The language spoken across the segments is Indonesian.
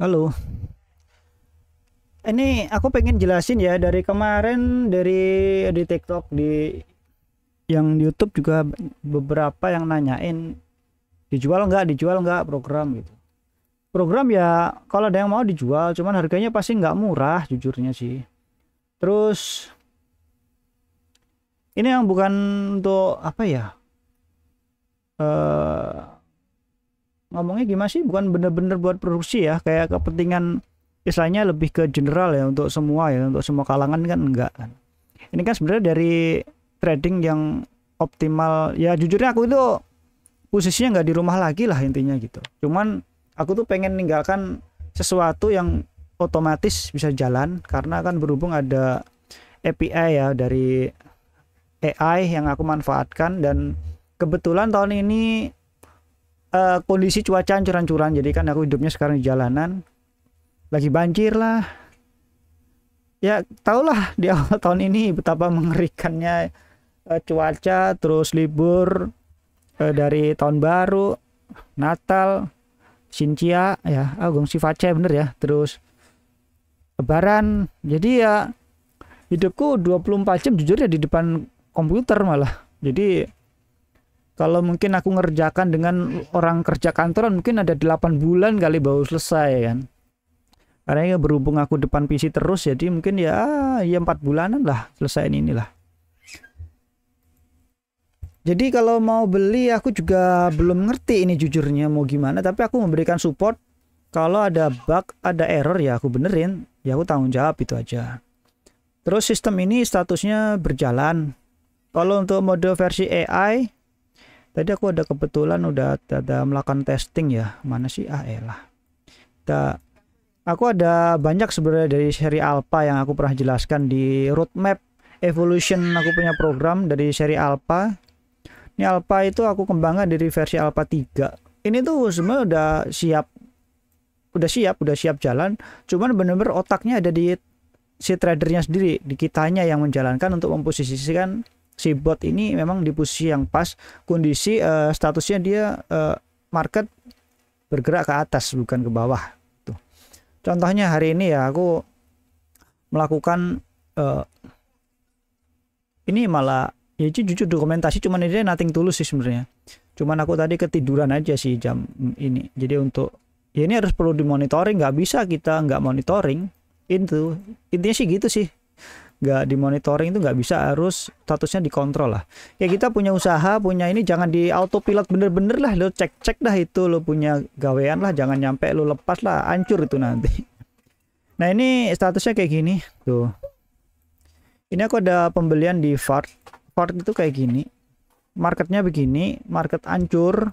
Halo, ini aku pengen jelasin ya dari kemarin di TikTok yang di YouTube juga beberapa yang nanyain dijual nggak program gitu. Program ya kalau ada yang mau dijual, cuman harganya pasti nggak murah jujurnya sih. Terus ini yang bukan untuk apa ya? eh Ngomongnya gimana sih? Bukan bener-bener buat produksi ya, kayak kepentingan istilahnya lebih ke general ya untuk semua ya, untuk semua kalangan kan enggak kan. Ini kan sebenarnya dari trading yang optimal ya, jujurnya aku itu posisinya nggak di rumah lagi lah intinya gitu. Cuman aku tuh pengen ninggalkan sesuatu yang otomatis bisa jalan karena kan berhubung ada API ya dari AI yang aku manfaatkan, dan kebetulan tahun ini kondisi cuaca ancur-ancuran, jadi kan aku hidupnya sekarang di jalanan, lagi banjir lah ya, tahulah di awal tahun ini betapa mengerikannya cuaca, terus libur dari tahun baru, Natal, Xinjia ya, Gong Siface bener ya, terus Lebaran. Jadi ya hidupku 24 jam jujur ya di depan komputer malah. Jadi kalau mungkin aku ngerjakan dengan orang kerja kantoran mungkin ada 8 bulan kali baru selesai kan. Karena ya berhubung aku depan PC terus, jadi mungkin ya 4 bulanan lah selesai inilah. Jadi kalau mau beli aku juga belum ngerti ini jujurnya mau gimana, tapi aku memberikan support. Kalau ada bug, ada error ya aku benerin, ya aku tanggung jawab itu aja. Terus sistem ini statusnya berjalan. Kalau untuk mode versi AI, tadi aku ada kebetulan ada melakukan testing ya. Mana sih? Elah. Aku ada banyak sebenarnya dari seri alpha yang aku pernah jelaskan di roadmap evolution, aku punya program dari seri alpha. Ini alpha itu aku kembangkan dari versi alpha 3. Ini tuh sebenarnya udah siap jalan, cuman bener-bener otaknya ada di si tradernya sendiri, di kitanya yang menjalankan untuk memposisikan si bot ini memang di posisi yang pas, kondisi statusnya dia market bergerak ke atas bukan ke bawah tuh. Contohnya hari ini ya aku melakukan ini malah ya jujur dokumentasi, cuman ini nothing tulus sih sebenarnya, cuman aku tadi ketiduran aja sih jam ini. Jadi untuk ya ini harus perlu dimonitoring, nggak bisa kita nggak monitoring itu, intinya sih gitu sih, nggak dimonitoring itu nggak bisa, harus statusnya dikontrol lah. Ya kita punya usaha, punya ini jangan di autopilot bener-bener lah, lo cek lah itu lo punya gawean lah, jangan nyampe lo lepas lah, hancur itu nanti. Nah ini statusnya kayak gini tuh, ini aku ada pembelian di Fart itu kayak gini, marketnya begini, market hancur,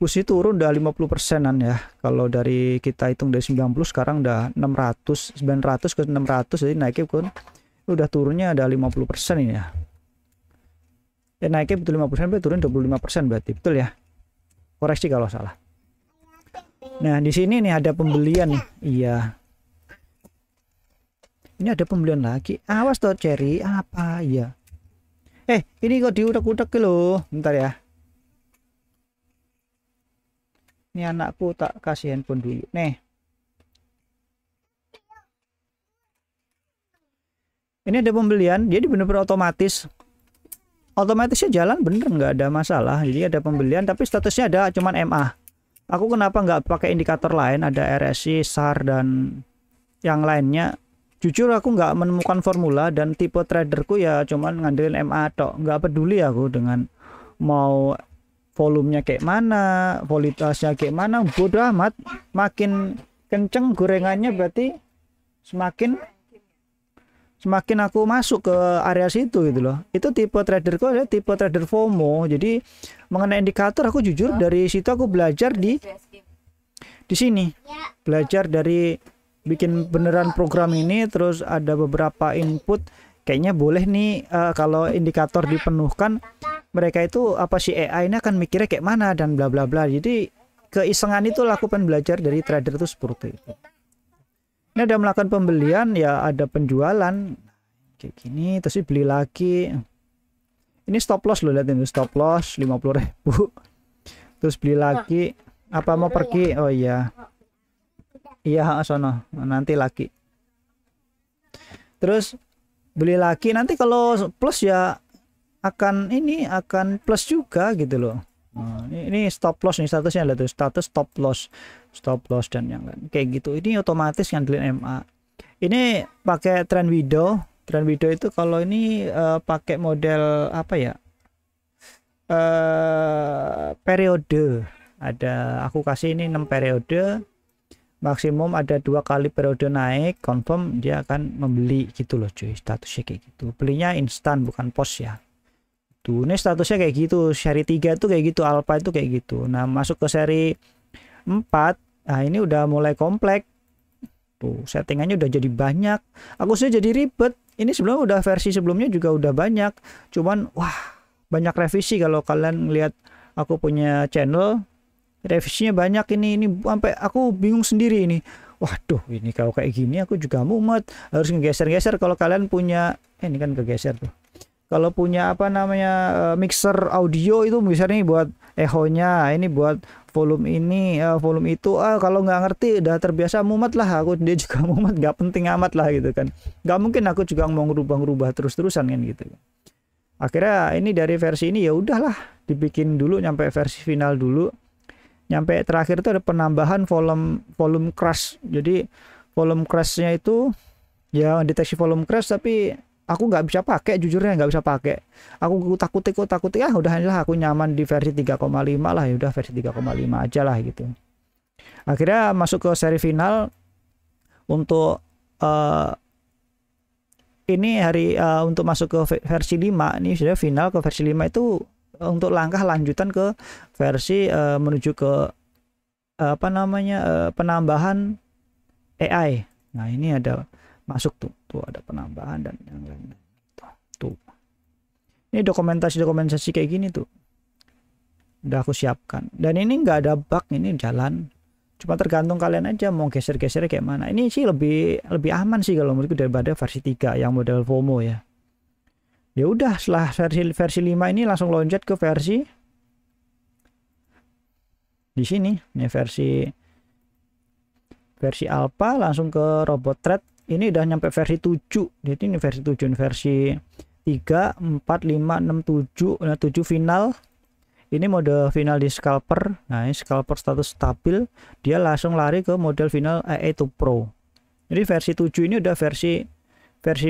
kursi turun udah 50%an ya. Kalau dari kita hitung dari 90 sekarang udah 600, 900 ke 600, jadi naiknya kan udah turunnya ada 50% ini ya. Ya naiknya betul 50%, berarti turun 25% berarti, betul ya. Koreksi kalau salah. Nah, di sini nih ada pembelian nih. Iya. Ini ada pembelian lagi. Awas tuh Cherry, apa ya? Ini kok diudak-udak loh. Bentar ya. Ini anakku tak kasih handphone dulu. Nih. Ini ada pembelian, jadi bener-bener otomatis. Otomatisnya jalan bener, nggak ada masalah. Jadi ada pembelian, tapi statusnya ada cuman MA. Aku kenapa nggak pakai indikator lain? Ada RSI, SAR, dan yang lainnya. Jujur aku nggak menemukan formula, dan tipe traderku ya cuman ngandelin MA tok. Nggak peduli aku dengan mau volumenya kayak mana, volatilitasnya kayak mana, bodoh amat. Makin kenceng gorengannya berarti semakin aku masuk ke area situ gitu loh. Itu tipe traderku adalah tipe trader FOMO. Jadi mengenai indikator aku jujur dari situ aku belajar di sini. Belajar dari bikin beneran program ini, terus ada beberapa input kayaknya boleh nih kalau indikator dipenuhkan, mereka itu apa sih AI ini akan mikirnya kayak mana dan bla bla bla. Jadi keisengan itu aku pengen belajar dari trader itu seperti itu. Ini ada melakukan pembelian ya, ada penjualan kayak gini, terus beli lagi. Ini stop loss loh, lihat ini stop loss 50.000. Terus beli lagi, apa mau pergi? Oh iya. Iya, sono nanti lagi. Terus beli lagi nanti kalau plus ya akan ini akan plus juga gitu loh. Nah, ini stop loss nih statusnya, lihat tuh status stop loss dan yang lain kayak gitu. Ini otomatis ngandelin MA. Ini pakai trend window itu kalau ini pakai model apa ya, periode. Ada aku kasih ini 6 periode, maksimum ada 2 kali periode naik, confirm dia akan membeli gitu loh cuy. Statusnya kayak gitu, belinya instan bukan pos ya. Tuh, ini statusnya kayak gitu. Seri 3 itu kayak gitu, alpha itu kayak gitu. Nah, masuk ke seri 4, nah ini udah mulai kompleks. Tuh, settingannya udah jadi banyak. Aku sih jadi ribet. Ini sebelumnya udah versi sebelumnya juga udah banyak. Cuman wah, banyak revisi kalau kalian lihat aku punya channel. Revisinya banyak ini sampai aku bingung sendiri ini. Waduh, ini kalau kayak gini aku juga mumet. Harus ngegeser-geser kalau kalian punya ini kan kegeser tuh. Kalau punya apa namanya mixer audio itu misalnya buat echo-nya, ini buat volume ini, volume itu, kalau nggak ngerti udah terbiasa mumet lah aku, dia juga mumet, nggak penting amat lah gitu kan. Nggak mungkin aku juga mau ngerubah-ngerubah terus-terusan kan gitu. Akhirnya ini dari versi ini ya udahlah dibikin dulu nyampe versi final dulu. Nyampe terakhir itu ada penambahan volume crash. Jadi volume crash-nya itu ya deteksi volume crash, tapi aku nggak bisa pakai, jujurnya nggak bisa pakai. Aku takut udah aku nyaman di versi 3,5 lah, ya udah versi 3,5 aja lah gitu. Akhirnya masuk ke seri final untuk ini hari untuk masuk ke versi 5 ini sudah final ke versi 5 itu untuk langkah lanjutan ke versi menuju ke apa namanya penambahan AI. Nah, ini ada masuk tuh ada penambahan dan yang lain tuh. Ini dokumentasi kayak gini tuh udah aku siapkan, dan ini nggak ada bug, ini jalan, cuma tergantung kalian aja mau geser-geser kayak mana. Ini sih lebih aman sih kalau menurutku daripada versi 3 yang model FOMO ya. Ya udah, setelah versi 5 ini langsung loncat ke versi di sini nih, versi alpha, langsung ke robot trade. Ini udah nyampe versi 7. Jadi ini versi 7, ini versi 3, 4, 5, 6, 7. Nah, 7 final. Ini mode final di scalper. Nah, ini scalper status stabil. Dia langsung lari ke model final AI2 Pro. Jadi versi 7 ini udah versi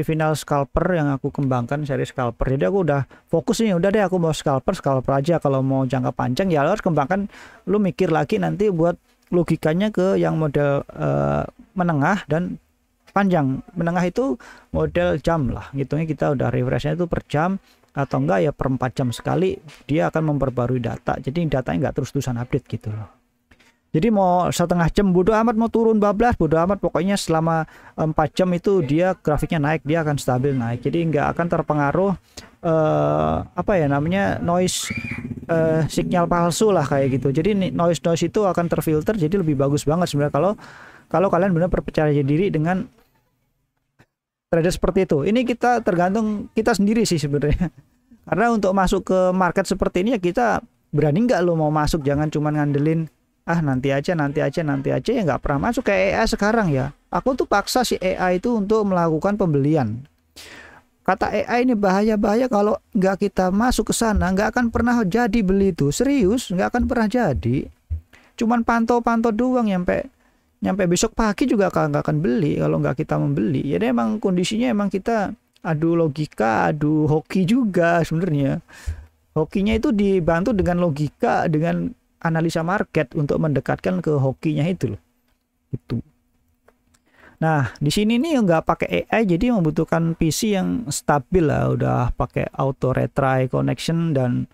final scalper yang aku kembangkan, seri scalper. Jadi aku udah fokus nih, udah deh aku mau scalper aja. Kalau mau jangka panjang ya harus kembangkan. Lu mikir lagi nanti buat logikanya ke yang model menengah dan panjang. Menengah itu model jam lah, ngitungnya kita udah refreshnya itu per jam atau enggak ya per 4 jam sekali dia akan memperbarui data, jadi datanya nggak terus-terusan update gitu loh. Jadi mau setengah jam bodo amat, mau turun bablas bodo amat, pokoknya selama 4 jam itu dia grafiknya naik, dia akan stabil naik, jadi nggak akan terpengaruh apa ya namanya noise, sinyal palsu lah kayak gitu. Jadi noise itu akan terfilter, jadi lebih bagus banget sebenarnya kalau kalian benar percaya diri dengan trader seperti itu. Ini kita tergantung kita sendiri sih sebenarnya. Karena untuk masuk ke market seperti ini ya kita berani nggak lo mau masuk, jangan cuma ngandelin nanti aja ya, nggak pernah masuk kayak AI sekarang ya. Aku tuh paksa si AI itu untuk melakukan pembelian. Kata AI ini bahaya kalau nggak kita masuk ke sana nggak akan pernah jadi beli itu, serius nggak akan pernah jadi. Cuman pantau doang nyampe besok pagi juga nggak akan beli kalau nggak kita membeli. Jadi emang kondisinya emang kita adu logika, adu hoki juga sebenarnya. Hokinya itu dibantu dengan logika, dengan analisa market untuk mendekatkan ke hokinya itu loh. Itu. Nah, di sini nih nggak pakai AI, jadi membutuhkan PC yang stabil lah. Udah pakai auto retry connection dan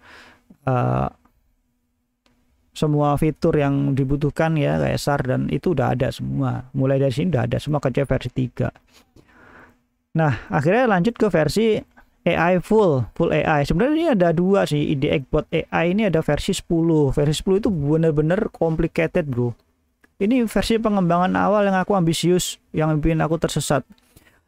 semua fitur yang dibutuhkan ya kayak SAR dan itu udah ada semua. Mulai dari sini udah ada semua kerja versi 3. Nah, akhirnya lanjut ke versi AI full AI. Sebenarnya ini ada 2 sih, IDX Bot AI ini ada versi 10. Versi 10 itu bener-bener complicated, bro. Ini versi pengembangan awal yang aku ambisius, yang bikin aku tersesat.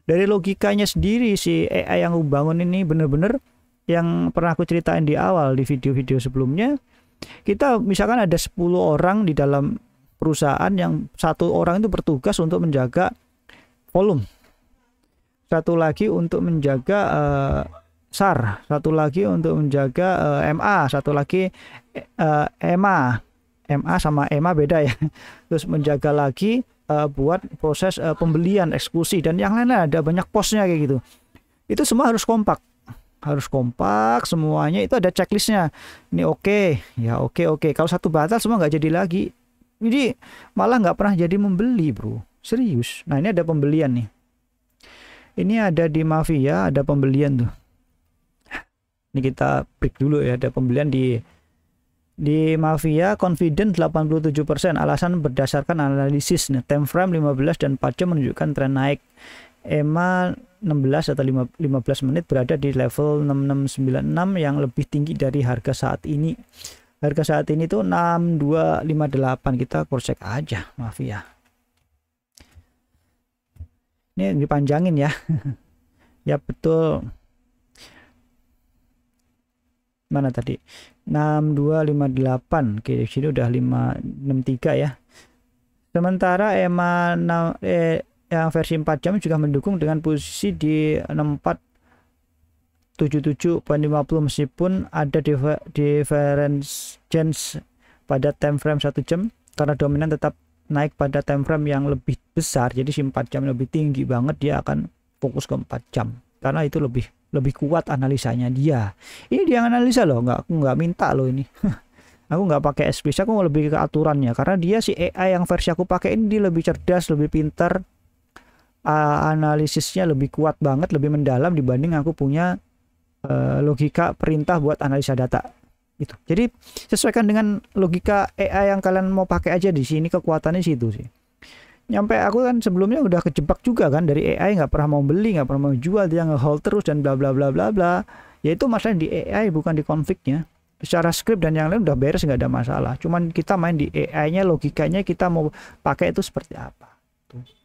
Dari logikanya sendiri si AI yang aku bangun ini bener-bener yang pernah aku ceritain di awal di video-video sebelumnya. Kita misalkan ada 10 orang di dalam perusahaan yang satu orang itu bertugas untuk menjaga volume, satu lagi untuk menjaga SAR, satu lagi untuk menjaga MA, satu lagi EMA. MA sama EMA beda ya. Terus menjaga lagi buat proses pembelian, eksekusi, dan yang lainnya, ada banyak posnya kayak gitu. Itu semua harus kompak. Harus kompak semuanya, itu ada checklistnya. Ini oke, ya oke. Kalau satu batal semua nggak jadi lagi. Jadi malah nggak pernah jadi membeli, bro. Serius. Nah, ini ada pembelian nih. Ini ada di Mafia, ada pembelian tuh. Ini kita break dulu ya. Ada pembelian di Mafia, confident 87%. Alasan berdasarkan analisis nih. Time frame 15 dan 4 jam menunjukkan tren naik. EMA 16 atau 15 menit berada di level 6696 yang lebih tinggi dari harga saat ini. Harga saat ini tuh 6258. Kita cross check aja Mafia. Ini dipanjangin ya. Ya betul. Mana tadi? 6258. Oke, di sini udah 563 ya. Sementara EMA yang versi 4 jam juga mendukung dengan posisi di 6477.50 meskipun ada divergence pada time frame 1 jam karena dominan tetap naik pada time frame yang lebih besar. Jadi si 4 jam lebih tinggi banget, dia akan fokus ke 4 jam karena itu lebih kuat analisanya dia. Ini dia analisa loh, aku nggak minta loh ini. Aku nggak pakai SPC, aku lebih ke aturannya karena dia si AI yang versi aku pakai ini dia lebih cerdas, lebih pintar. Analisisnya lebih kuat banget, lebih mendalam dibanding aku punya logika perintah buat analisa data itu. Jadi sesuaikan dengan logika AI yang kalian mau pakai aja. Di sini kekuatannya situ sih. Nyampe aku kan sebelumnya udah kejebak juga kan, dari AI nggak pernah mau beli, nggak pernah mau jual, dia nge-hold terus dan bla bla bla bla bla. Yaitu masalah di AI bukan di konfliknya. Secara script dan yang lain udah beres, nggak ada masalah. Cuman kita main di AI-nya, logikanya kita mau pakai itu seperti apa. Tuh.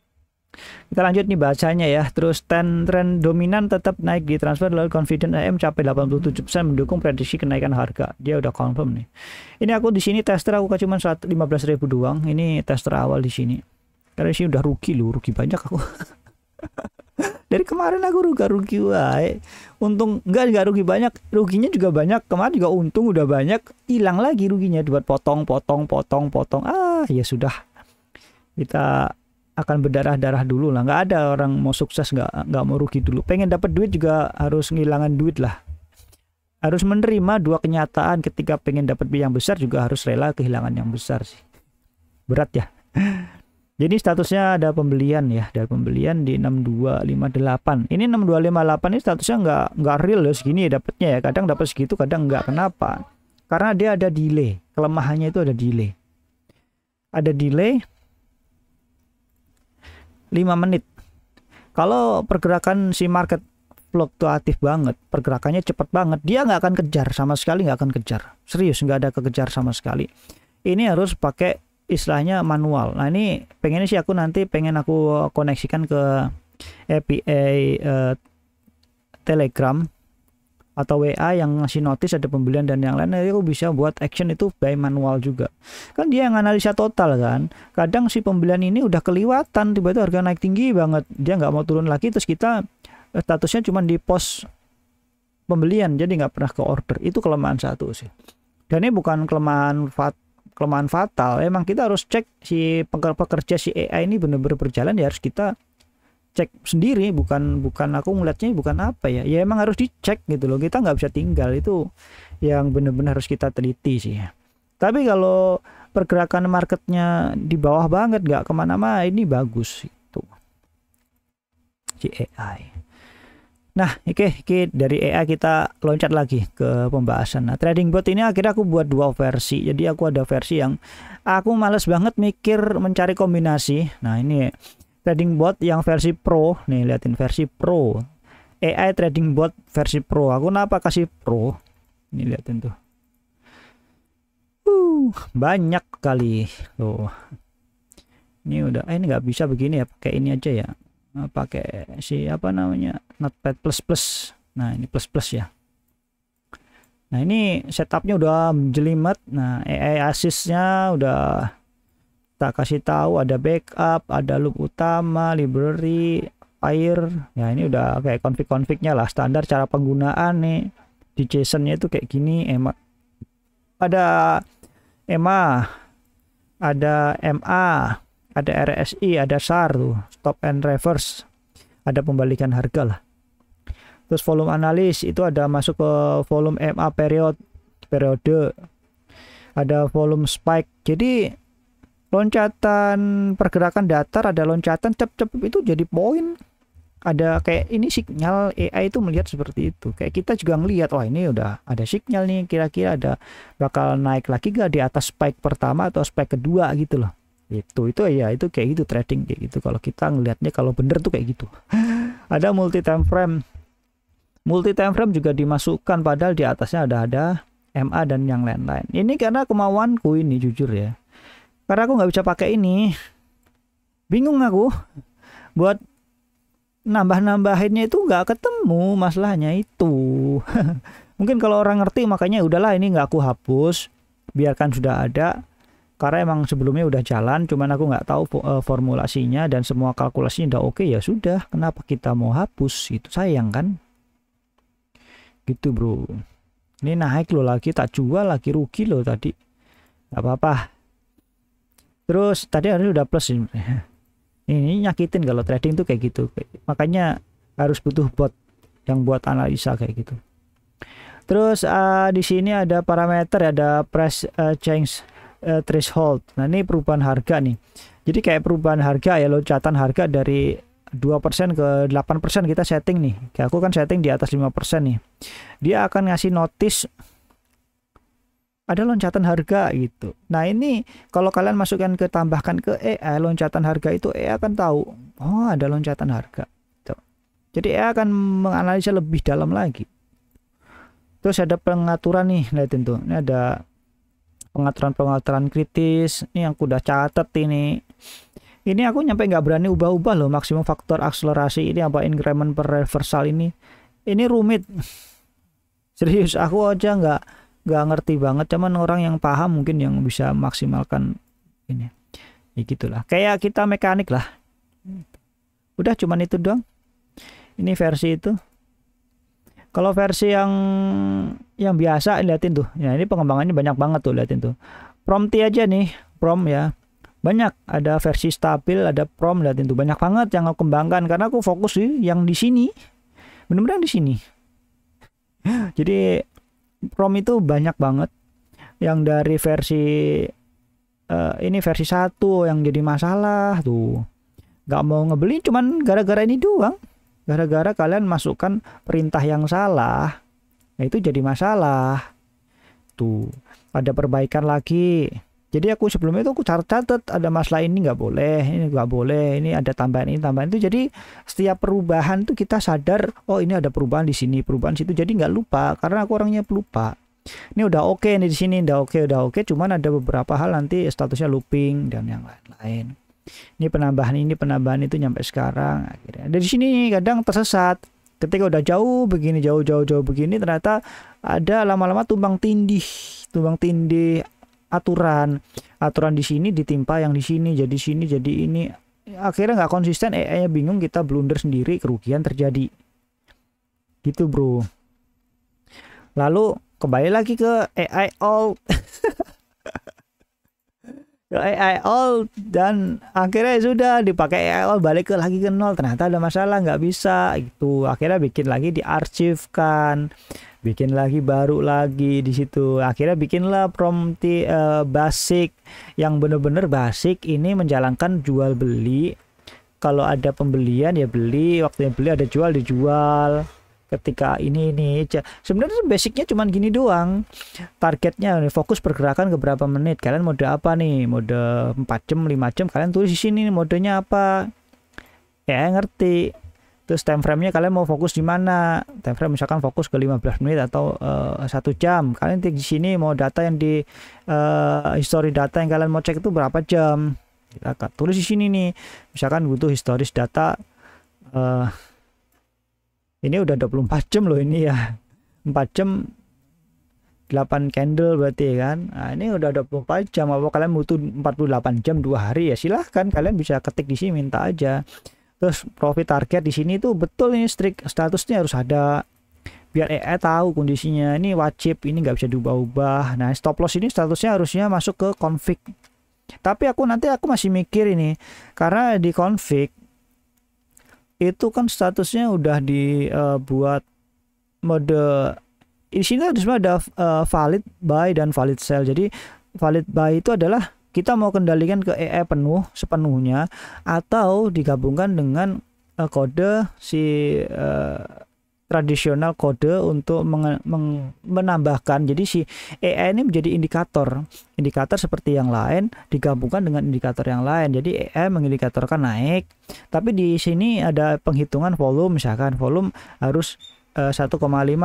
Kita lanjut nih bacanya ya. Terus tren dominan tetap naik di transfer, lalu confident AM capai 87% mendukung prediksi kenaikan harga. Dia udah confirm nih. Ini aku di sini tester aku cuma 15.000 doang. Ini tester awal di sini. Karena sih udah rugi loh, rugi banyak aku. Dari kemarin aku rugi wae. Untung enggak rugi banyak, ruginya juga banyak. Kemarin juga untung udah banyak, hilang lagi ruginya buat potong. Ya sudah. Kita akan berdarah-darah dulu lah. Nggak ada orang mau sukses nggak mau rugi dulu. Pengen dapat duit juga harus ngilangin duit lah. Harus menerima dua kenyataan. Ketika pengen dapat yang besar juga harus rela kehilangan yang besar sih. Berat ya. Jadi statusnya ada pembelian ya. Ada pembelian di 6258. Ini 6258 ini statusnya nggak real loh segini ya dapatnya ya. Kadang dapat segitu, kadang nggak. Kenapa? Karena dia ada delay. Kelemahannya itu ada delay. Ada delay 5 menit. Kalau pergerakan si market fluktuatif banget, pergerakannya cepat banget, dia nggak akan kejar sama sekali, nggak akan kejar. Serius, nggak ada kekejar sama sekali. Ini harus pakai istilahnya manual. Nah ini pengennya sih aku nanti pengen aku koneksikan ke API Telegram atau WA yang ngasih notice ada pembelian dan yang lain, aku bisa buat action itu by manual juga. Kan dia yang analisa total kan. Kadang si pembelian ini udah keliwatan, tiba-tiba harga naik tinggi banget, dia nggak mau turun lagi, terus kita statusnya cuma di pos pembelian, jadi nggak pernah ke order. Itu kelemahan satu sih. Dan ini bukan kelemahan fatal. Emang kita harus cek si pekerja si AI ini benar-benar berjalan, ya harus kita cek sendiri, bukan aku ngeliatnya bukan apa ya emang harus dicek gitu loh, kita nggak bisa tinggal, itu yang benar-benar harus kita teliti sih. Tapi kalau pergerakan marketnya di bawah banget nggak kemana-mana, ini bagus itu si AI. Nah oke, dari AI kita loncat lagi ke pembahasan. Nah trading bot ini akhirnya aku buat dua versi. Jadi aku ada versi yang aku males banget mikir mencari kombinasi. Nah ini trading bot yang versi pro nih, liatin versi pro, AI trading bot versi pro. Aku kenapa kasih pro? Ini liatin tuh, banyak kali tuh. Ini udah, ini nggak bisa begini ya, pakai ini aja ya, pakai si apa namanya, Notepad plus. Nah ini plus ya. Nah ini setupnya udah jelimet. Nah AI assistnya udah tak kasih tahu ada backup, ada loop utama, library, fire. Ya ini udah kayak config-confignya lah, standar cara penggunaan nih. Di JSON-nya itu kayak gini, ada EMA, ada MA, ada RSI, ada SAR tuh, stop and reverse, ada pembalikan harga lah. Terus volume analis itu ada masuk ke volume MA periode, ada volume spike. Jadi loncatan pergerakan datar, ada loncatan cep-cep itu jadi poin. Ada kayak ini sinyal AI itu melihat seperti itu. Kayak kita juga ngelihat, wah ini udah ada sinyal nih, kira-kira ada bakal naik lagi gak di atas spike pertama atau spike kedua gitu loh. Itu ya itu kayak gitu trading kayak gitu. Kalau kita ngelihatnya kalau bener tuh kayak gitu. Ada multi time frame. Multi time frame juga dimasukkan padahal di atasnya ada MA dan yang lain-lain. Ini karena kemauanku ini jujur ya. Karena aku nggak bisa pakai ini. Bingung aku buat nambah-nambahinnya itu nggak ketemu masalahnya itu. Mungkin kalau orang ngerti makanya udahlah ini nggak aku hapus, biarkan sudah ada. Karena emang sebelumnya udah jalan, cuman aku nggak tahu formulasinya dan semua kalkulasinya udah oke, ya sudah. Kenapa kita mau hapus? Itu sayang kan? Gitu bro. Ini naik loh lagi, tak jual lagi, rugi loh tadi. Gak apa-apa. Terus tadi harusnya udah plus ini. Ini nyakitin kalau trading tuh kayak gitu. Makanya harus butuh bot yang buat analisa kayak gitu. Terus di sini ada parameter, ada price change threshold. Nah, ini perubahan harga nih. Jadi kayak perubahan harga ya, loncatan harga dari 2% ke 8% kita setting nih. Kayak aku kan setting di atas 5% nih. Dia akan ngasih notice ada loncatan harga gitu. Nah ini kalau kalian masukkan ke tambahkan ke AI loncatan harga itu, AI akan tahu oh ada loncatan harga. Tuh. Jadi AI akan menganalisa lebih dalam lagi. Terus ada pengaturan nih, lihatin tuh. Ini ada pengaturan kritis. Ini yang aku udah catat ini. Ini aku nyampe nggak berani ubah-ubah loh, maksimum faktor akselerasi ini apa increment per reversal ini. Ini rumit. Serius aku aja nggak ngerti banget, cuman orang yang paham mungkin yang bisa maksimalkan ini. Ya gitulah. Kayak kita mekanik lah. Udah cuman itu doang. Ini versi itu. Kalau versi yang biasa liatin tuh. Ya ini pengembangannya banyak banget tuh, liatin tuh. Prompt aja nih, prompt ya. Banyak, ada versi stabil, ada prompt, liatin tuh. Banyak banget yang aku kembangkan karena aku fokus sih yang di sini. Bener-bener di sini. Jadi prompt itu banyak banget. Yang dari versi ini versi 1 yang jadi masalah tuh. Gak mau ngebeli cuman gara-gara ini doang. Gara-gara kalian masukkan perintah yang salah. Nah itu jadi masalah. Tuh, ada perbaikan lagi. Jadi aku sebelumnya itu aku catat ada masalah ini nggak boleh, ini nggak boleh, ini ada tambahan ini, tambahan itu. Jadi setiap perubahan tuh kita sadar, oh ini ada perubahan di sini, perubahan situ. Jadi nggak lupa karena aku orangnya pelupa. Ini udah oke nih di sini, udah oke. Cuman ada beberapa hal nanti statusnya looping dan yang lain-lain. Ini penambahan itu nyampe sekarang akhirnya. Dari sini kadang tersesat. Ketika udah jauh begini, jauh begini, ternyata ada lama-lama tumbang tindih aturan di sini ditimpa yang di sini, jadi ini. Akhirnya nggak konsisten, AI-nya bingung, kita blunder sendiri, kerugian terjadi. Gitu bro. Lalu kembali lagi ke AI all. AI all dan akhirnya sudah dipakai AI all, balik lagi ke nol, ternyata ada masalah nggak bisa itu, akhirnya bikin lagi, diarsipkan, bikin lagi baru lagi di situ, akhirnya bikinlah prompt basic yang bener-bener basic, ini menjalankan jual beli. Kalau ada pembelian ya beli, waktunya beli ada jual dijual. Ketika ini sebenarnya basicnya cuman gini doang. Targetnya fokus pergerakan ke berapa menit, kalian mode apa nih, mode 4 jam 5 jam, kalian tulis di sini modenya apa ya, ngerti. Terus time frame nya kalian mau fokus di mana, time frame misalkan fokus ke 15 menit atau 1 jam, kalian di sini mau data yang di history data yang kalian mau cek itu berapa jam, kita akan tulis di sini nih. Misalkan butuh historis data ini udah 24 jam loh ini ya, 4 jam 8 candle berarti kan. Nah, ini udah 24 jam. Apa kalian butuh 48 jam 2 hari ya silahkan, kalian bisa ketik di sini, minta aja. Terus profit target di sini tuh betul, ini strict statusnya harus ada biar AI tahu kondisinya. Ini wajib, ini nggak bisa diubah-ubah. Nah, stop loss ini statusnya harusnya masuk ke config. Tapi aku masih mikir ini, karena di config itu kan statusnya udah dibuat mode. Di sini ada valid buy dan valid sell. Jadi valid buy itu adalah kita mau kendalikan ke AI sepenuhnya, atau digabungkan dengan kode si tradisional kode untuk menambahkan. Jadi si AI ini menjadi indikator seperti yang lain digabungkan dengan indikator yang lain. Jadi AI mengindikatorkan naik, tapi di sini ada penghitungan volume, misalkan volume harus 1,5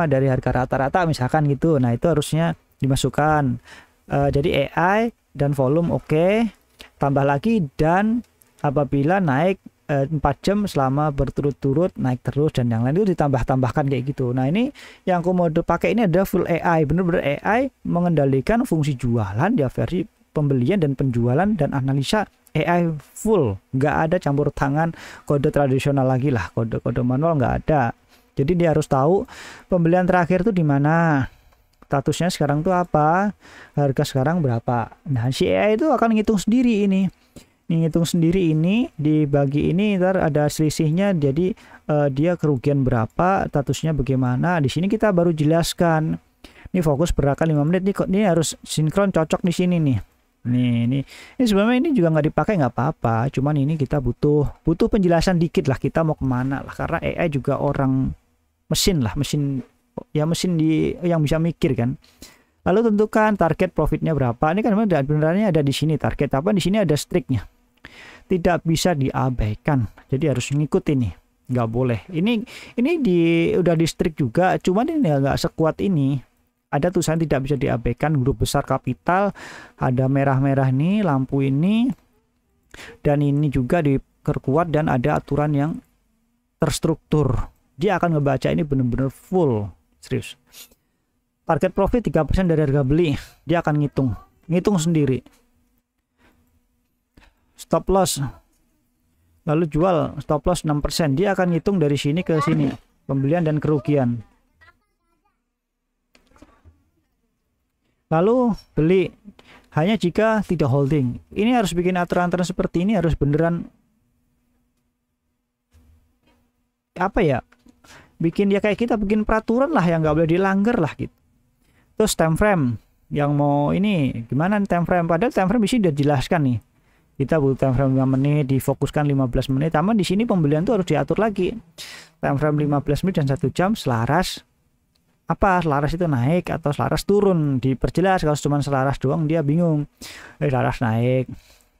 dari harga rata-rata misalkan gitu. Nah, itu harusnya dimasukkan. Jadi AI dan volume oke. Tambah lagi dan apabila naik 4 jam selama berturut-turut naik terus dan yang lain itu ditambah-tambahkan kayak gitu. Nah, ini yang aku mau pakai ini ada full AI, bener-bener AI mengendalikan fungsi jualan ya, versi pembelian dan penjualan dan analisa AI full, nggak ada campur tangan kode tradisional lagi lah, kode-kode manual nggak ada. Jadi dia harus tahu pembelian terakhir tuh di mana, statusnya sekarang tuh apa, harga sekarang berapa. Nah, si AI itu akan ngitung sendiri ini. Ngitung sendiri ini, dibagi ini, ntar ada selisihnya, jadi dia kerugian berapa, statusnya bagaimana. Di sini kita baru jelaskan. Ini fokus pergerakan 5 menit nih, ini harus sinkron cocok di sini nih. Ini sebenarnya ini juga nggak dipakai nggak apa-apa, cuman ini kita butuh penjelasan dikit lah, kita mau kemana lah, karena AI juga orang mesin yang bisa mikir kan. Lalu tentukan target profitnya berapa. Ini kan benerannya ada di sini target apa, di sini ada striknya, tidak bisa diabaikan, jadi harus ngikut ini, nggak boleh. Ini udah di strik juga, cuman ini nggak sekuat ini. Ada tulisan tidak bisa diabaikan, huruf besar kapital, ada merah-merah nih lampu ini, dan ini juga diperkuat dan ada aturan yang terstruktur. Dia akan ngebaca ini bener-bener full, serius. Target profit 3% dari harga beli, dia akan ngitung sendiri. Stop loss, lalu jual, stop loss 6%, dia akan ngitung dari sini ke sini, pembelian dan kerugian. Lalu beli hanya jika tidak holding. Ini harus bikin aturan-aturan seperti ini, harus beneran apa ya, bikin ya kayak kita bikin peraturan lah yang nggak boleh dilanggar lah gitu. Terus time frame, yang mau ini gimana time frame, padahal time frame di sini udah jelaskan nih, kita butuh time frame 5 menit, difokuskan 15 menit. Tapi di sini pembelian tuh harus diatur lagi, time frame 15 menit dan 1 jam selaras apa, selaras itu naik atau selaras turun, diperjelas. Kalau cuma selaras doang dia bingung, selaras naik.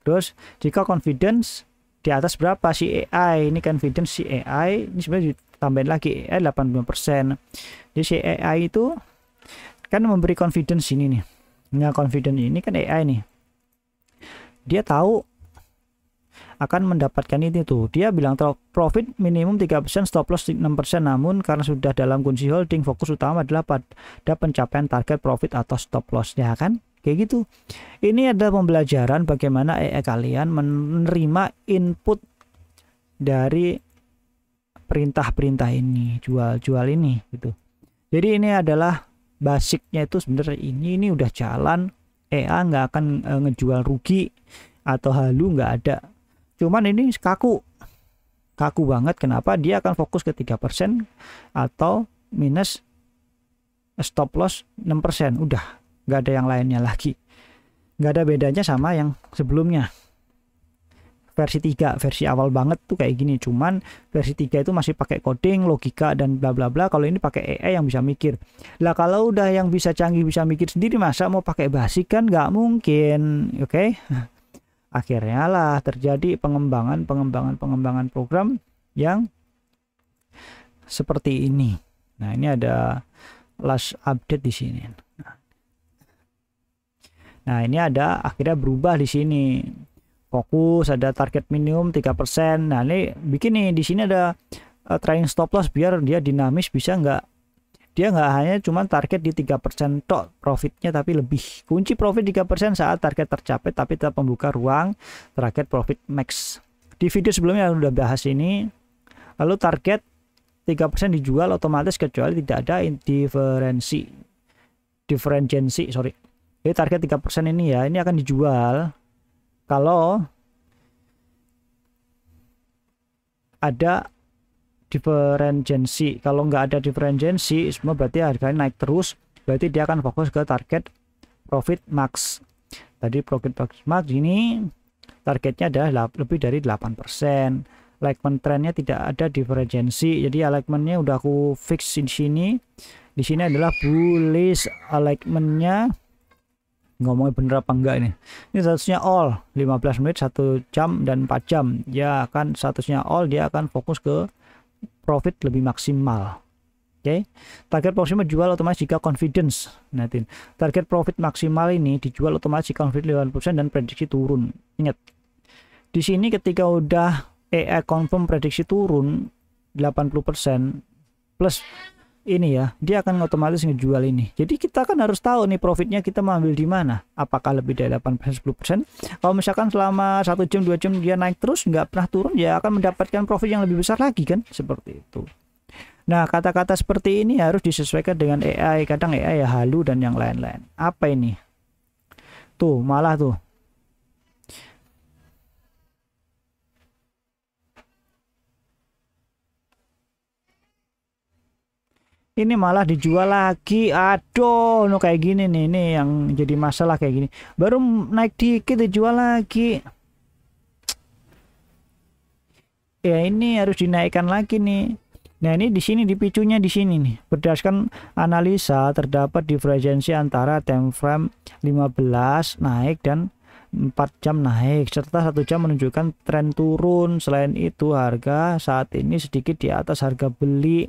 Terus jika confidence di atas berapa si AI, ini confidence si AI ini sebenarnya ditambahin lagi AI 85%. Jadi si AI itu kan memberi confidence ini nih. Nah, confidence ini kan AI nih, dia tahu akan mendapatkan ini tuh. Dia bilang profit minimum 3%, stop loss 6%. Namun karena sudah dalam kunci holding, fokus utama adalah pada pencapaian target profit atau stop loss, ya kan? Kayak gitu. Ini adalah pembelajaran bagaimana AI kalian menerima input dari perintah-perintah ini, jual ini gitu. Jadi ini adalah basicnya itu sebenarnya ini udah jalan. AI nggak akan ngejual rugi atau halu, nggak ada. Cuman ini kaku banget. Kenapa? Dia akan fokus ke 3% atau minus stop loss 6%. Udah nggak ada yang lainnya lagi, nggak ada bedanya sama yang sebelumnya. Versi 3, versi awal banget tuh kayak gini, cuman versi 3 itu masih pakai coding, logika dan bla bla bla. Kalau ini pakai AI yang bisa mikir. Lah kalau udah yang bisa canggih, bisa mikir sendiri, masa mau pakai basic? Kan nggak mungkin. Oke. Akhirnya lah terjadi pengembangan program yang seperti ini. Nah, ini ada last update di sini. Nah, ini ada akhirnya berubah di sini. Fokus, ada target minimum 3%. Nah, ini bikin nih di sini ada trailing stop loss biar dia dinamis, bisa nggak Dia nggak hanya cuma target di 3% tok profitnya, tapi lebih. Kunci profit 3% saat target tercapai, tapi tetap membuka ruang target profit max. Di video sebelumnya udah bahas ini. Lalu target 3% dijual otomatis kecuali tidak ada diferensiasi, sorry. Jadi target 3% ini ya, ini akan dijual kalau ada diferensiasi. Kalau nggak ada diferensiasi, semua berarti harganya naik terus, berarti dia akan fokus ke target profit max. Tadi profit max ini targetnya adalah lebih dari 8%. Alignment trennya tidak ada diferensiasi, jadi alignmentnya udah aku fix di sini. Di sini adalah bullish alignmentnya. Ngomongnya bener apa enggak ini? Ini statusnya all 15 menit, 1 jam dan 4 jam. Ya akan statusnya all, dia akan fokus ke profit lebih maksimal. Oke. Target maksimal jual otomatis jika confidence. Nah, target profit maksimal ini dijual otomatis jika confidence 50% dan prediksi turun. Ingat. Di sini ketika udah AI confirm prediksi turun 80% plus ini ya, dia akan otomatis ngejual ini. Jadi kita kan harus tahu nih profitnya kita mau ambil di mana. Apakah lebih dari 8% 10%? Kalau misalkan selama 1 jam 2 jam dia naik terus nggak pernah turun, ya akan mendapatkan profit yang lebih besar lagi kan, seperti itu. Nah, kata-kata seperti ini harus disesuaikan dengan AI. Kadang AI ya halu dan yang lain-lain. Apa ini? Tuh, malah tuh. Ini malah dijual lagi. Aduh, no kayak gini nih, ini yang jadi masalah kayak gini. Baru naik dikit dijual lagi. Ya ini harus dinaikkan lagi nih. Nah, ini di sini dipicunya di sini nih. Berdasarkan analisa terdapat divergensi antara time frame 15 naik dan 4 jam naik serta 1 jam menunjukkan tren turun. Selain itu, harga saat ini sedikit di atas harga beli.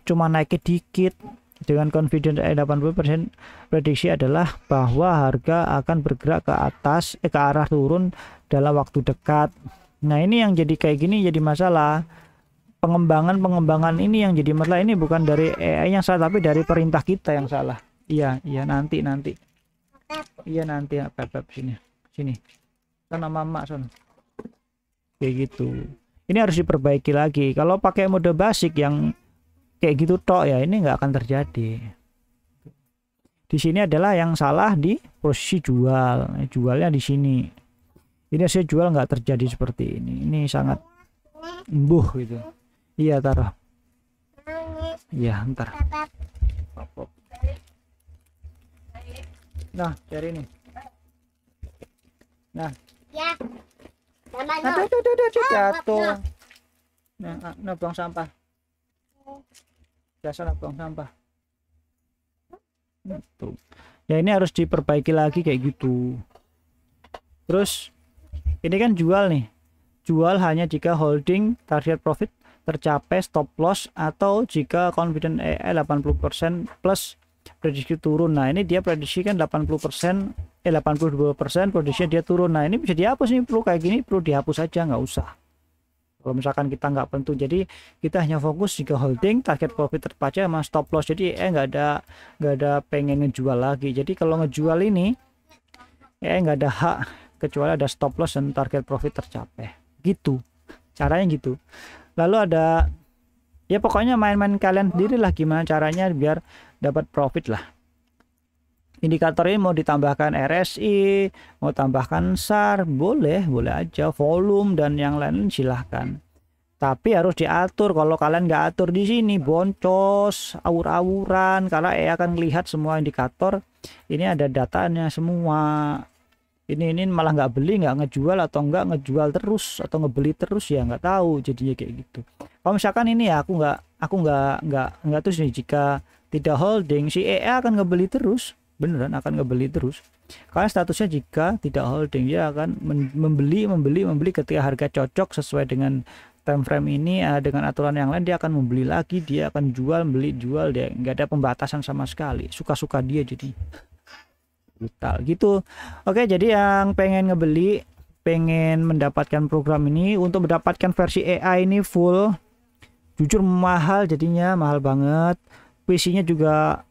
Cuma naiknya dikit. Dengan confidence 80%, prediksi adalah bahwa harga akan bergerak ke atas ke arah turun dalam waktu dekat. Nah, ini yang jadi kayak gini jadi masalah. Pengembangan ini yang jadi masalah. Ini bukan dari AI yang salah, tapi dari perintah kita yang salah. Iya nanti. Iya nanti ya, Pep sini. Kan sama Mak son. Kayak gitu. Ini harus diperbaiki lagi. Kalau pakai mode basic yang kayak gitu tok ya, ini nggak akan terjadi. Di sini adalah yang salah di posisi jualnya di sini. Ini saya jual nggak terjadi seperti ini sangat embuh gitu. Iya, taruh. Iya, ntar. Nah, cari ini. Nah, ya. Aduh, jatuh. Nah, buang sampah. Biasa buang sampah. Tuh. Ya, ini harus diperbaiki lagi kayak gitu. Terus ini kan jual nih. Jual hanya jika holding target profit tercapai, stop loss, atau jika confident AI 80% plus prediksi turun. Nah, ini dia prediksikan 82% prediksinya dia turun. Nah, ini bisa dihapus nih, perlu kayak gini perlu dihapus aja, nggak usah. Kalau misalkan kita nggak pentu, jadi kita hanya fokus jika holding target profit tercapai sama stop loss. Jadi nggak ada pengen ngejual lagi. Jadi kalau ngejual ini nggak ada hak kecuali ada stop loss dan target profit tercapai. Gitu caranya gitu. Lalu ada ya pokoknya main-main kalian sendiri lah gimana caranya biar dapat profit lah. Indikator ini mau ditambahkan RSI, mau tambahkan SAR, boleh aja, volume dan yang lain silahkan. Tapi harus diatur. Kalau kalian nggak atur di sini boncos, awur-awuran, karena akan melihat semua indikator. Ini ada datanya semua. Ini malah nggak beli, nggak ngejual, atau nggak ngejual terus atau ngebeli terus, ya nggak tahu jadinya kayak gitu. Kalau misalkan ini ya aku nggak terus nih, jika tidak holding si EA akan ngebeli terus, beneran akan ngebeli terus karena statusnya jika tidak holding, dia akan membeli ketika harga cocok sesuai dengan time frame ini, dengan aturan yang lain dia akan membeli lagi, dia akan jual dia nggak ada pembatasan sama sekali, suka-suka dia jadi brutal gitu. Oke, jadi yang pengen ngebeli, pengen mendapatkan program ini, untuk mendapatkan versi AI ini full, jujur mahal, jadinya mahal banget. PC-nya juga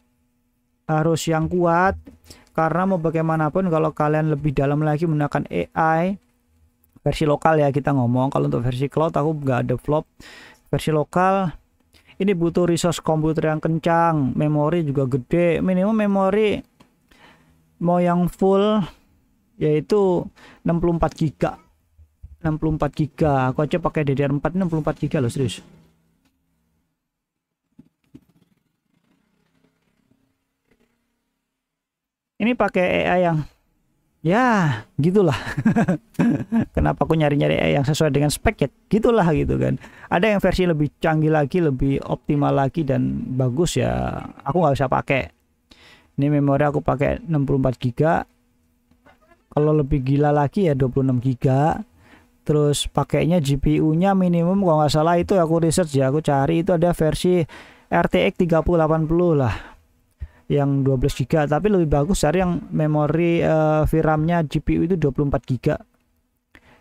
harus yang kuat, karena mau bagaimanapun kalau kalian lebih dalam lagi menggunakan AI versi lokal ya kita ngomong. Kalau untuk versi cloud aku nggak ada flop. Versi lokal ini butuh resource komputer yang kencang, memori juga gede, minimum memori mau yang full yaitu 64 GB. 64 GB, aku aja pakai DDR4 64 GB loh, serius. Ini pakai AI yang ya gitulah. Kenapa aku nyari-nyari AI yang sesuai dengan spek ya gitulah gitu kan. Ada yang versi lebih canggih lagi, lebih optimal lagi dan bagus ya aku nggak usah pakai. Ini memori aku pakai 64 GB. Kalau lebih gila lagi ya 26 GB. Terus pakainya GPU-nya minimum kalau nggak salah itu aku research ya, aku cari itu ada versi RTX 3080 lah yang 12 GB, tapi lebih bagus cari yang memori VRAM-nya GPU itu 24 GB.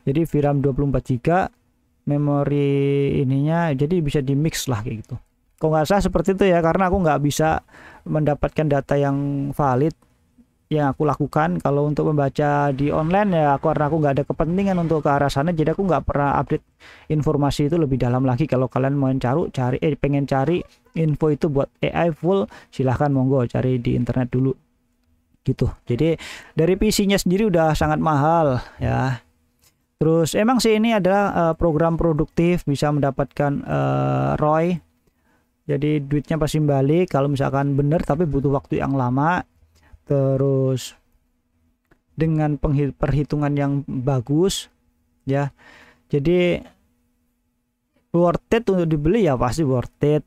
Jadi VRAM 24 GB, memori ininya jadi bisa di mix lah kayak gitu. Kalau nggak salah seperti itu ya, karena aku nggak bisa mendapatkan data yang valid yang aku lakukan. Kalau untuk membaca di online ya karena aku nggak ada kepentingan untuk ke arah sana, jadi aku nggak pernah update informasi itu lebih dalam lagi. Kalau kalian mau pengen cari info itu buat AI full, silahkan monggo cari di internet dulu gitu. Jadi dari PC-nya sendiri udah sangat mahal ya. Terus emang sih ini adalah program produktif, bisa mendapatkan ROI, jadi duitnya pasti balik kalau misalkan bener, tapi butuh waktu yang lama. Terus dengan perhitungan yang bagus ya, jadi worth it untuk dibeli ya, pasti worth it.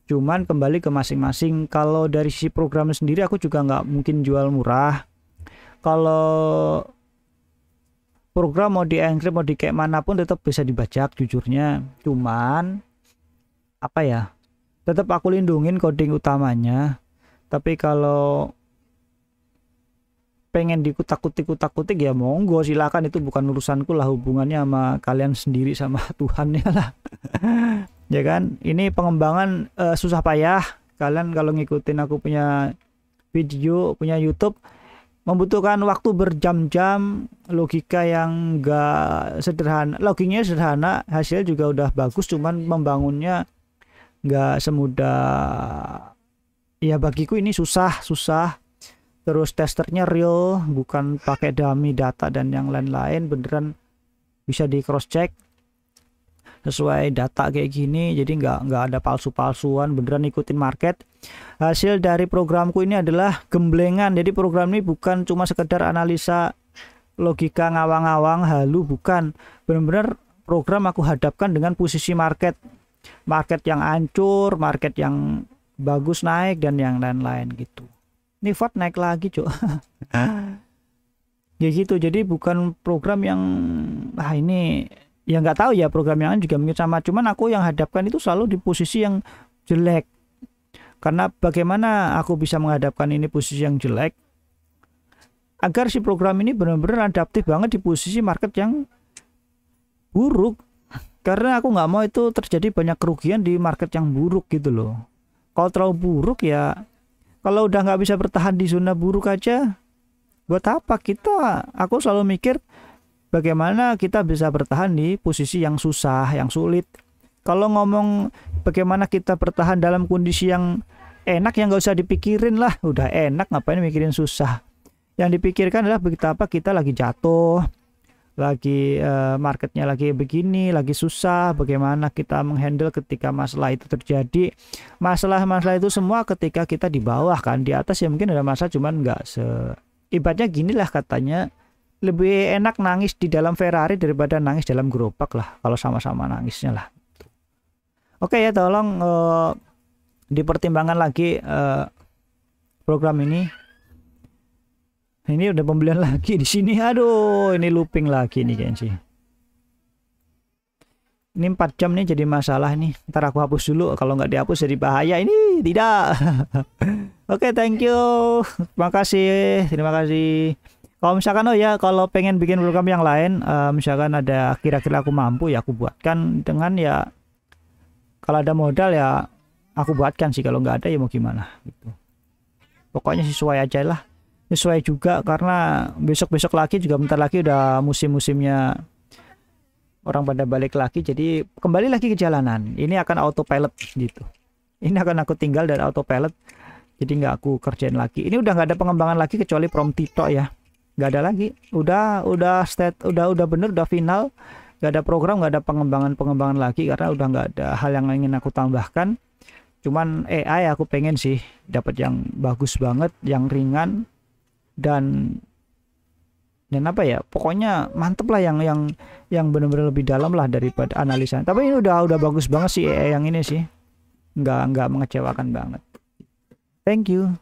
Cuman kembali ke masing-masing. Kalau dari sisi program sendiri aku juga nggak mungkin jual murah. Kalau program mau di encrypt mau di kayak manapun tetap bisa dibajak jujurnya. Cuman apa ya, tetap aku lindungin coding utamanya. Tapi kalau pengen dikutak-kutik ya monggo silakan, itu bukan urusanku lah, hubungannya sama kalian sendiri sama Tuhan ya lah. Ya kan, ini pengembangan susah payah. Kalian kalau ngikutin aku punya video, punya YouTube, membutuhkan waktu berjam-jam, logika yang enggak sederhana. Logiknya sederhana, hasil juga udah bagus, cuman membangunnya enggak semudah ya, bagiku ini susah. Terus testernya real, bukan pakai dummy data dan yang lain-lain, beneran bisa di cross check sesuai data kayak gini. Jadi nggak ada palsu-palsuan, beneran ikutin market. Hasil dari programku ini adalah gemblengan. Jadi program ini bukan cuma sekedar analisa logika ngawang-ngawang halu, bukan. Bener-bener program aku hadapkan dengan posisi market yang hancur, market yang bagus naik dan yang lain-lain gitu. Ini VAT naik lagi cok. Ya gitu, jadi bukan program yang ini ya nggak tahu ya, program yang lain juga mungkin sama, cuman aku yang hadapkan itu selalu di posisi yang jelek. Karena bagaimana aku bisa menghadapkan ini posisi yang jelek agar si program ini benar-benar adaptif banget di posisi market yang buruk, karena aku nggak mau itu terjadi banyak kerugian di market yang buruk gitu loh. Kalau terlalu buruk ya, kalau udah nggak bisa bertahan di zona buruk aja, buat apa kita? Aku selalu mikir bagaimana kita bisa bertahan di posisi yang susah, yang sulit. Kalau ngomong bagaimana kita bertahan dalam kondisi yang enak, yang nggak usah dipikirin lah, udah enak ngapain mikirin susah. Yang dipikirkan adalah betapa kita lagi jatuh, lagi marketnya lagi begini, lagi susah, bagaimana kita menghandle ketika masalah itu terjadi. Masalah-masalah itu semua ketika kita di bawah kan, di atas ya mungkin ada masalah, cuman nggak ibaratnya gini lah, katanya lebih enak nangis di dalam Ferrari daripada nangis dalam gerobak lah, kalau sama-sama nangisnya lah. Oke ya, tolong dipertimbangkan lagi program ini. Ini udah pembelian lagi di sini. Aduh, ini looping lagi nih kayaknya sih. Ini 4 jam nih jadi masalah nih. Ntar aku hapus dulu, kalau nggak dihapus jadi bahaya ini. Tidak. Oke, thank you. Terima kasih. Kalau misalkan kalau pengen bikin program yang lain, misalkan ada kira-kira aku mampu ya aku buatkan dengan ya, kalau ada modal ya aku buatkan sih, kalau nggak ada ya mau gimana gitu. Pokoknya sesuai aja lah, sesuai juga karena besok-besok lagi juga bentar lagi udah musim-musimnya orang pada balik lagi, jadi kembali lagi ke jalanan. Ini akan autopilot gitu, ini akan aku tinggal dan autopilot, jadi nggak aku kerjain lagi. Ini udah nggak ada pengembangan lagi kecuali prom Tito ya, nggak ada lagi, udah bener, udah final, nggak ada program, nggak ada pengembangan lagi karena udah nggak ada hal yang ingin aku tambahkan. Cuman AI aku pengen sih dapat yang bagus banget, yang ringan dan apa ya, pokoknya mantep lah, yang bener-bener lebih dalam lah daripada analisa. Tapi ini udah bagus banget sih AI yang ini sih, nggak mengecewakan banget. Thank you.